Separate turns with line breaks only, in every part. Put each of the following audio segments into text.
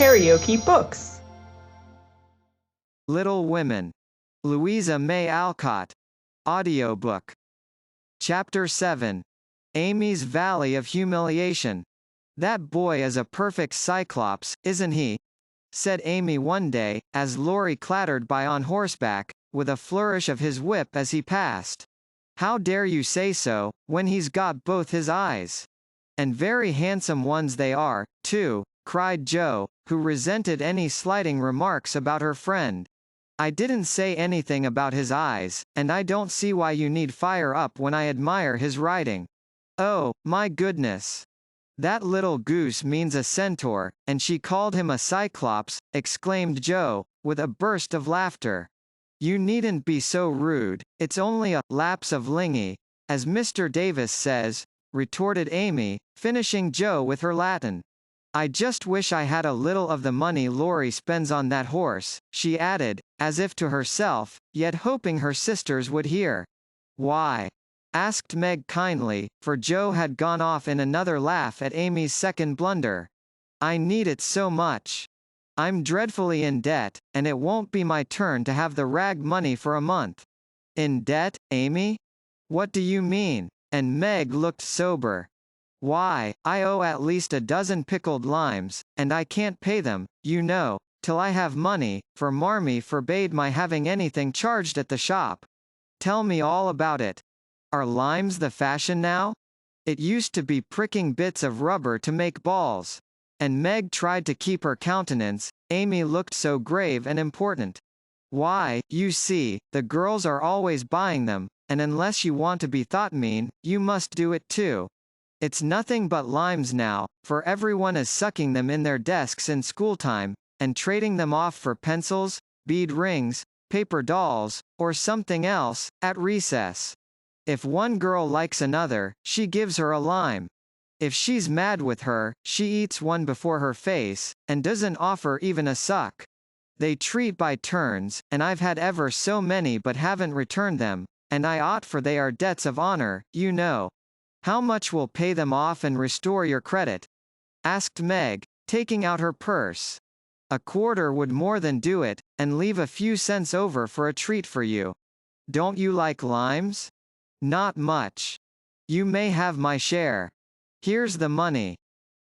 KaraokeBooks.
Little Women. Louisa May Alcott. Audiobook. Chapter 7. Amy's Valley of Humiliation. "That boy is a perfect cyclops, isn't he?" said Amy one day, as Laurie clattered by on horseback, with a flourish of his whip as he passed. "How dare you say so, when he's got both his eyes? And very handsome ones they are, too," cried Jo, who resented any slighting remarks about her friend. "I didn't say anything about his eyes, and I don't see why you need fire up when I admire his riding." "Oh, my goodness! That little goose means a centaur, and she called him a cyclops," exclaimed Jo, with a burst of laughter. "You needn't be so rude, it's only a lapse of linguae, as Mr. Davis says," retorted Amy, finishing Jo with her Latin. "I just wish I had a little of the money Laurie spends on that horse," she added, as if to herself, yet hoping her sisters would hear. "Why?" asked Meg kindly, for Jo had gone off in another laugh at Amy's second blunder. "I need it so much. I'm dreadfully in debt, and it won't be my turn to have the rag money for a month." "In debt, Amy? What do you mean?" And Meg looked sober. "Why, I owe at least a dozen pickled limes, and I can't pay them, you know, till I have money, for Marmee forbade my having anything charged at the shop." "Tell me all about it. Are limes the fashion now? It used to be pricking bits of rubber to make balls." And Meg tried to keep her countenance. Amy looked so grave and important. "Why, you see, the girls are always buying them, and unless you want to be thought mean, you must do it too. It's nothing but limes now, for everyone is sucking them in their desks in schooltime, and trading them off for pencils, bead rings, paper dolls, or something else, at recess. If one girl likes another, she gives her a lime. If she's mad with her, she eats one before her face, and doesn't offer even a suck. They treat by turns, and I've had ever so many but haven't returned them, and I ought, for they are debts of honor, you know." "How much will pay them off and restore your credit?" asked Meg, taking out her purse. "A quarter would more than do it, and leave a few cents over for a treat for you. Don't you like limes?" "Not much. You may have my share. Here's the money.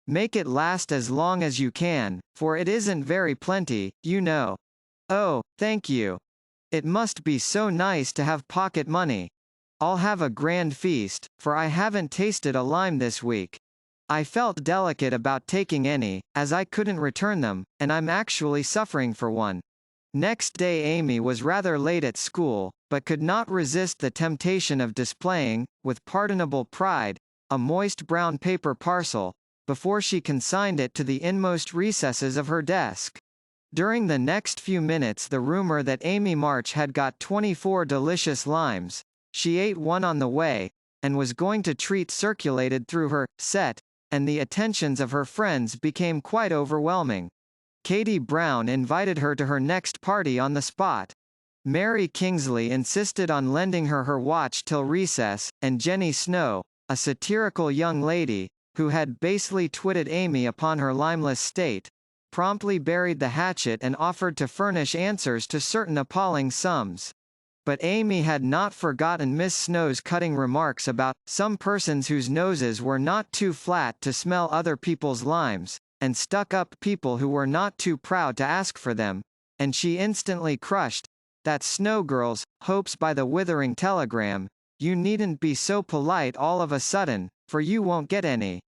Make it last as long as you can, for it isn't very plenty, you know." "Oh, thank you. It must be so nice to have pocket money. I'll have a grand feast, for I haven't tasted a lime this week. I felt delicate about taking any, as I couldn't return them, and I'm actually suffering for one." Next day Amy was rather late at school, but could not resist the temptation of displaying, with pardonable pride, a moist brown paper parcel, before she consigned it to the inmost recesses of her desk. During the next few minutes the rumor that Amy March had got 24 delicious limes, she ate one on the way, and was going to treat circulated through her set, and the attentions of her friends became quite overwhelming. Katie Brown invited her to her next party on the spot. Mary Kingsley insisted on lending her watch till recess, and Jenny Snow, a satirical young lady, who had basely twitted Amy upon her limeless state, promptly buried the hatchet and offered to furnish answers to certain appalling sums. But Amy had not forgotten Miss Snow's cutting remarks about some persons whose noses were not too flat to smell other people's limes, and stuck-up people who were not too proud to ask for them, and she instantly crushed that Snow girl's hopes by the withering telegram: "You needn't be so polite all of a sudden, for you won't get any."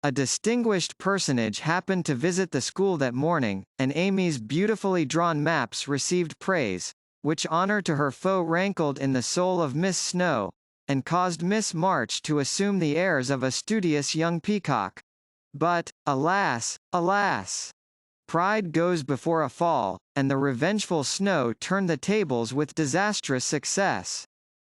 A distinguished personage happened to visit the school that morning, and Amy's beautifully drawn maps received praise, which honor to her foe rankled in the soul of Miss Snow, and caused Miss March to assume the airs of a studious young peacock. But, alas, alas! Pride goes before a fall, and the revengeful Snow turned the tables with disastrous success.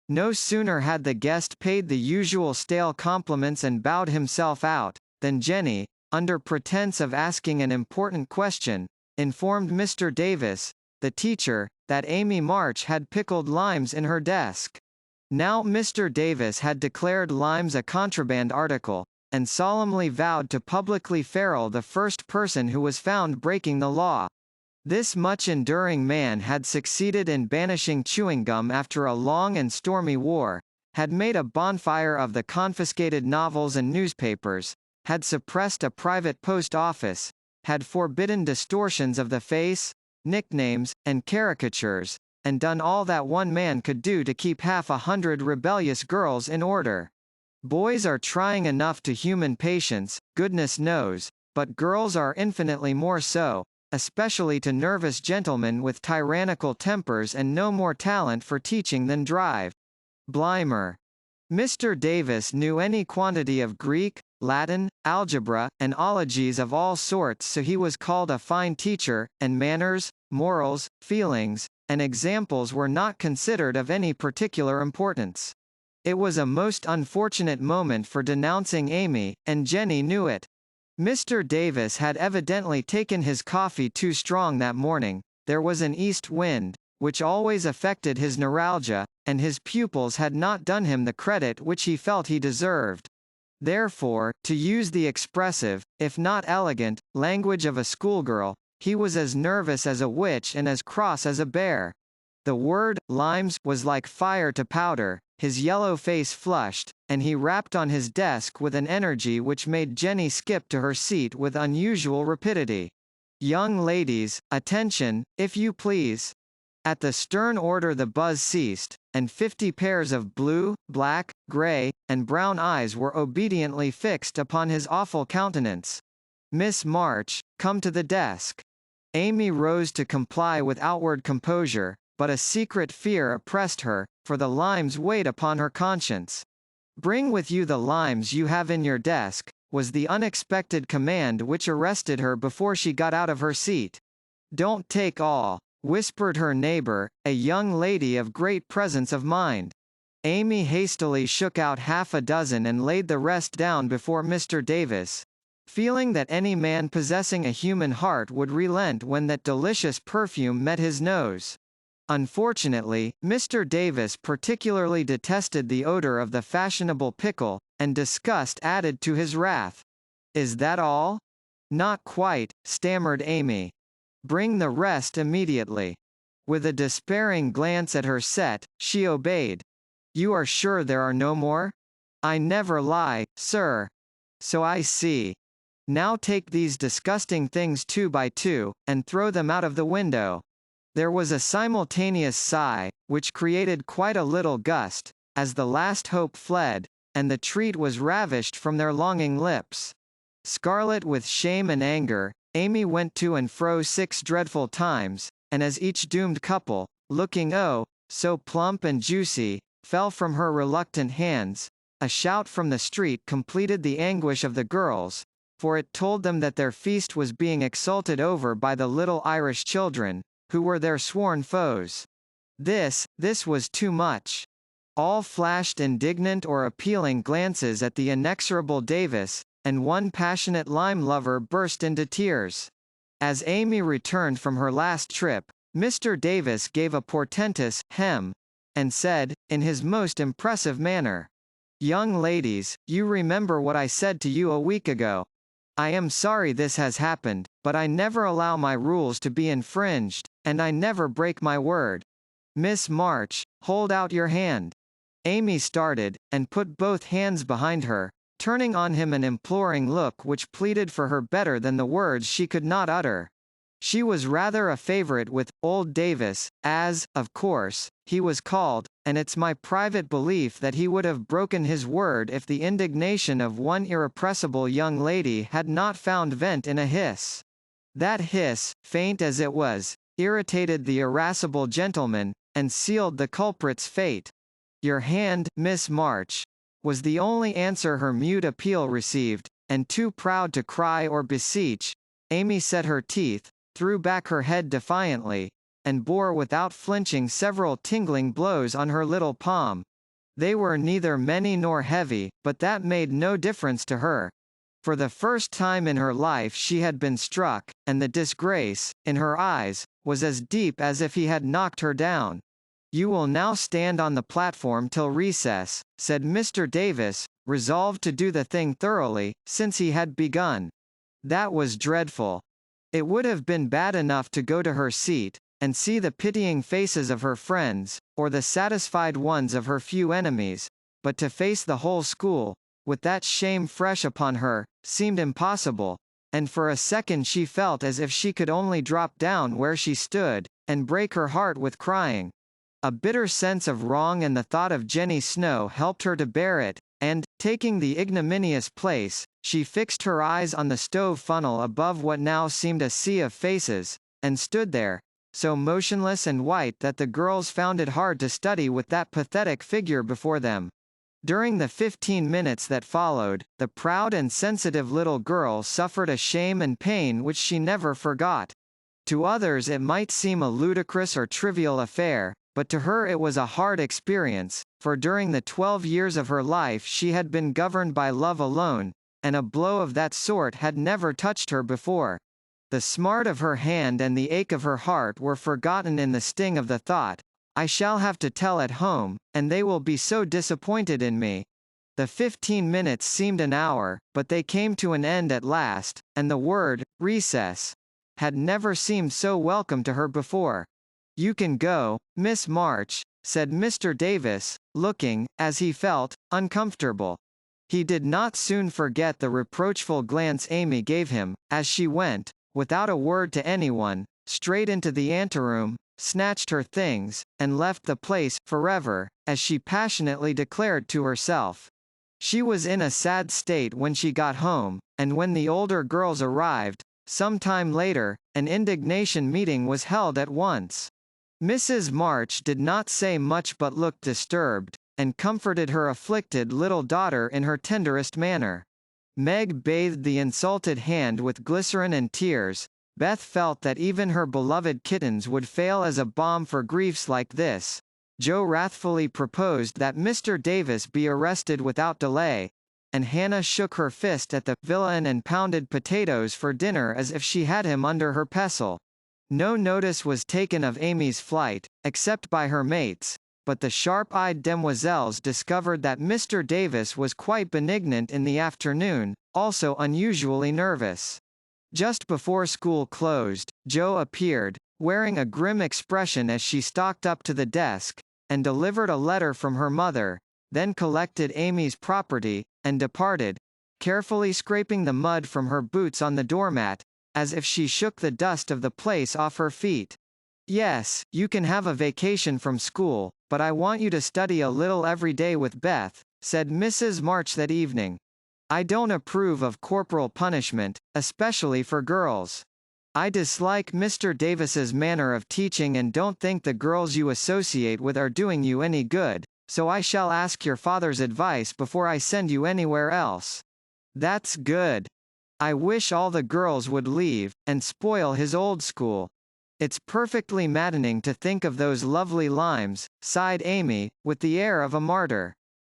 No sooner had the guest paid the usual stale compliments and bowed himself out, than Jenny, under pretense of asking an important question, informed Mr. Davis, the teacher, that Amy March had pickled limes in her desk. Now Mr. Davis had declared limes a contraband article, and solemnly vowed to publicly ferule the first person who was found breaking the law. This much-enduring man had succeeded in banishing chewing gum after a long and stormy war, had made a bonfire of the confiscated novels and newspapers, had suppressed a private post office, had forbidden distortions of the face, nicknames, and caricatures, and done all that one man could do to keep 100 rebellious girls in order. Boys are trying enough to human patience, goodness knows, but girls are infinitely more so, especially to nervous gentlemen with tyrannical tempers and no more talent for teaching than drive. Blymer. Mr. Davis knew any quantity of Greek, Latin, algebra, and ologies of all sorts, so he was called a fine teacher, and manners, morals, feelings, and examples were not considered of any particular importance. It was a most unfortunate moment for denouncing Amy, and Jenny knew it. Mr. Davis had evidently taken his coffee too strong that morning, there was an east wind, which always affected his neuralgia, and his pupils had not done him the credit which he felt he deserved. Therefore, to use the expressive, if not elegant, language of a schoolgirl, he was as nervous as a witch and as cross as a bear. The word, limes, was like fire to powder, his yellow face flushed, and he rapped on his desk with an energy which made Jenny skip to her seat with unusual rapidity. Young ladies, attention, if you please. At the stern order the buzz ceased, and 50 pairs of blue, black, grey, and brown eyes were obediently fixed upon his awful countenance. Miss March, come to the desk. Amy rose to comply with outward composure, but a secret fear oppressed her, for the limes weighed upon her conscience. Bring with you the limes you have in your desk, was the unexpected command which arrested her before she got out of her seat. Don't take all, whispered her neighbor, a young lady of great presence of mind. Amy hastily shook out 6 and laid the rest down before Mr. Davis, feeling that any man possessing a human heart would relent when that delicious perfume met his nose. Unfortunately, Mr. Davis particularly detested the odor of the fashionable pickle, and disgust added to his wrath. Is that all? Not quite, stammered Amy. Bring the rest immediately. With a despairing glance at her set, she obeyed. You are sure there are no more? I never lie, sir. So I see. Now take these disgusting things 2 by 2, and throw them out of the window. There was a simultaneous sigh, which created quite a little gust, as the last hope fled, and the treat was ravished from their longing lips. Scarlet with shame and anger, Amy went to and fro 6 dreadful times, and as each doomed couple, looking oh, so plump and juicy, fell from her reluctant hands, a shout from the street completed the anguish of the girls, for it told them that their feast was being exulted over by the little Irish children, who were their sworn foes. This was too much. All flashed indignant or appealing glances at the inexorable Davis, and one passionate lime lover burst into tears. As Amy returned from her last trip, Mr. Davis gave a portentous hem, and said, in his most impressive manner, "Young ladies, you remember what I said to you a week ago. I am sorry this has happened, but I never allow my rules to be infringed, and I never break my word. Miss March, hold out your hand." Amy started, and put both hands behind her, turning on him an imploring look which pleaded for her better than the words she could not utter. She was rather a favorite with old Davis, as, of course, he was called, and it's my private belief that he would have broken his word if the indignation of one irrepressible young lady had not found vent in a hiss. That hiss, faint as it was, irritated the irascible gentleman, and sealed the culprit's fate. "Your hand, Miss March," was the only answer her mute appeal received, and too proud to cry or beseech, Amy set her teeth, threw back her head defiantly, and bore without flinching several tingling blows on her little palm. They were neither many nor heavy, but that made no difference to her. For the first time in her life she had been struck, and the disgrace, in her eyes, was as deep as if he had knocked her down. You will now stand on the platform till recess, said Mr. Davis, resolved to do the thing thoroughly, since he had begun. That was dreadful. It would have been bad enough to go to her seat, and see the pitying faces of her friends, or the satisfied ones of her few enemies, but to face the whole school, with that shame fresh upon her, seemed impossible, and for a second she felt as if she could only drop down where she stood, and break her heart with crying. A bitter sense of wrong and the thought of Jenny Snow helped her to bear it, and, taking the ignominious place, she fixed her eyes on the stove funnel above what now seemed a sea of faces, and stood there, so motionless and white that the girls found it hard to study with that pathetic figure before them. During the 15 minutes that followed, the proud and sensitive little girl suffered a shame and pain which she never forgot. To others it might seem a ludicrous or trivial affair, but to her it was a hard experience, for during the 12 years of her life she had been governed by love alone, and a blow of that sort had never touched her before. The smart of her hand and the ache of her heart were forgotten in the sting of the thought, I shall have to tell at home, and they will be so disappointed in me. The 15 minutes seemed an hour, but they came to an end at last, and the word, recess, had never seemed so welcome to her before. You can go, Miss March, said Mr. Davis, looking, as he felt, uncomfortable. He did not soon forget the reproachful glance Amy gave him, as she went, without a word to anyone, straight into the anteroom, snatched her things, and left the place, forever, as she passionately declared to herself. She was in a sad state when she got home, and when the older girls arrived, some time later, an indignation meeting was held at once. Mrs. March did not say much but looked disturbed, and comforted her afflicted little daughter in her tenderest manner. Meg bathed the insulted hand with glycerin and tears. Beth felt that even her beloved kittens would fail as a balm for griefs like this. Joe wrathfully proposed that Mr. Davis be arrested without delay, and Hannah shook her fist at the villain and pounded potatoes for dinner as if she had him under her pestle. No notice was taken of Amy's flight, except by her mates, but the sharp-eyed demoiselles discovered that Mr. Davis was quite benignant in the afternoon, also unusually nervous. Just before school closed, Jo appeared, wearing a grim expression as she stalked up to the desk, and delivered a letter from her mother, then collected Amy's property, and departed, carefully scraping the mud from her boots on the doormat, as if she shook the dust of the place off her feet. Yes, you can have a vacation from school, but I want you to study a little every day with Beth, said Mrs. March that evening. I don't approve of corporal punishment, especially for girls. I dislike Mr. Davis's manner of teaching and don't think the girls you associate with are doing you any good, so I shall ask your father's advice before I send you anywhere else. That's good. I wish all the girls would leave, and spoil his old school. It's perfectly maddening to think of those lovely limes, sighed Amy, with the air of a martyr.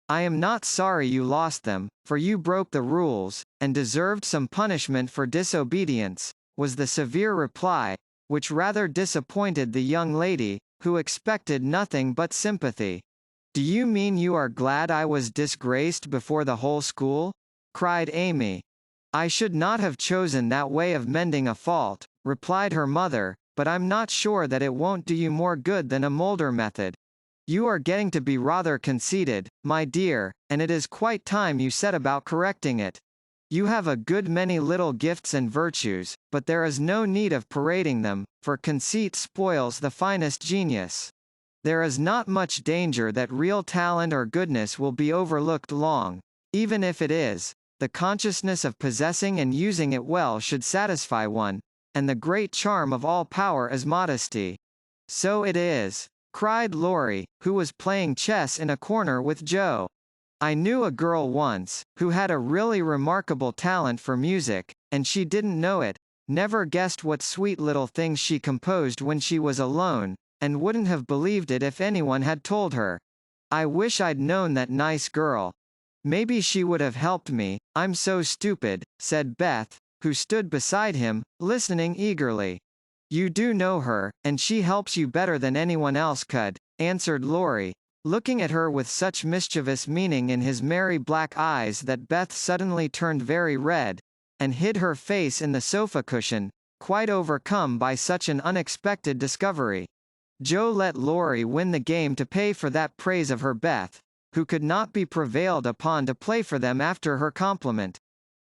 I am not sorry you lost them, for you broke the rules, and deserved some punishment for disobedience, was the severe reply, which rather disappointed the young lady, who expected nothing but sympathy. Do you mean you are glad I was disgraced before the whole school? Cried Amy. I should not have chosen that way of mending a fault, replied her mother, but I'm not sure that it won't do you more good than a Mulder method. You are getting to be rather conceited, my dear, and it is quite time you set about correcting it. You have a good many little gifts and virtues, but there is no need of parading them, for conceit spoils the finest genius. There is not much danger that real talent or goodness will be overlooked long. Even if it is, the consciousness of possessing and using it well should satisfy one, and the great charm of all power is modesty. So it is, cried Laurie, who was playing chess in a corner with Jo. I knew a girl once, who had a really remarkable talent for music, and she didn't know it, never guessed what sweet little things she composed when she was alone, and wouldn't have believed it if anyone had told her. I wish I'd known that nice girl. Maybe she would have helped me, I'm so stupid, said Beth, who stood beside him, listening eagerly. You do know her, and she helps you better than anyone else could, answered Laurie, looking at her with such mischievous meaning in his merry black eyes that Beth suddenly turned very red, and hid her face in the sofa cushion, quite overcome by such an unexpected discovery. Jo let Laurie win the game to pay for that praise of her Beth, who could not be prevailed upon to play for them after her compliment.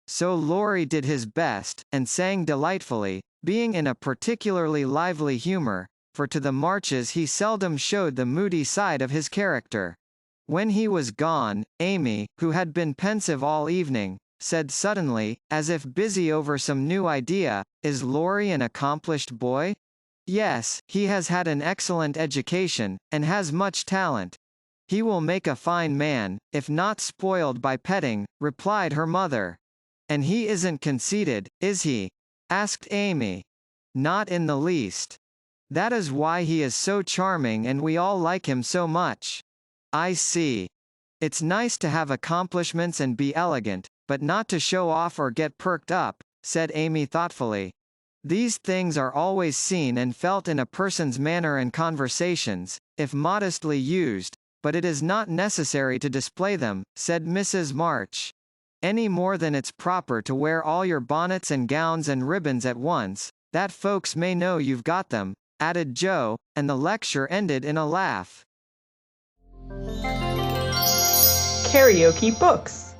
So Laurie did his best, and sang delightfully, being in a particularly lively humor, for to the Marches he seldom showed the moody side of his character. When he was gone, Amy, who had been pensive all evening, said suddenly, as if busy over some new idea, "Is Laurie an accomplished boy?" "Yes, he has had an excellent education, and has much talent. He will make a fine man, if not spoiled by petting," replied her mother. "And he isn't conceited, is he?" asked Amy. "Not in the least. That is why he is so charming and we all like him so much." "I see. It's nice to have accomplishments and be elegant, but not to show off or get perked up," said Amy thoughtfully. "These things are always seen and felt in a person's manner and conversations, if modestly used, but it is not necessary to display them," said Mrs. March. "Any more than it's proper to wear all your bonnets and gowns and ribbons at once, that folks may know you've got them," added Jo, and the lecture ended in a laugh.
KaraokeBooks.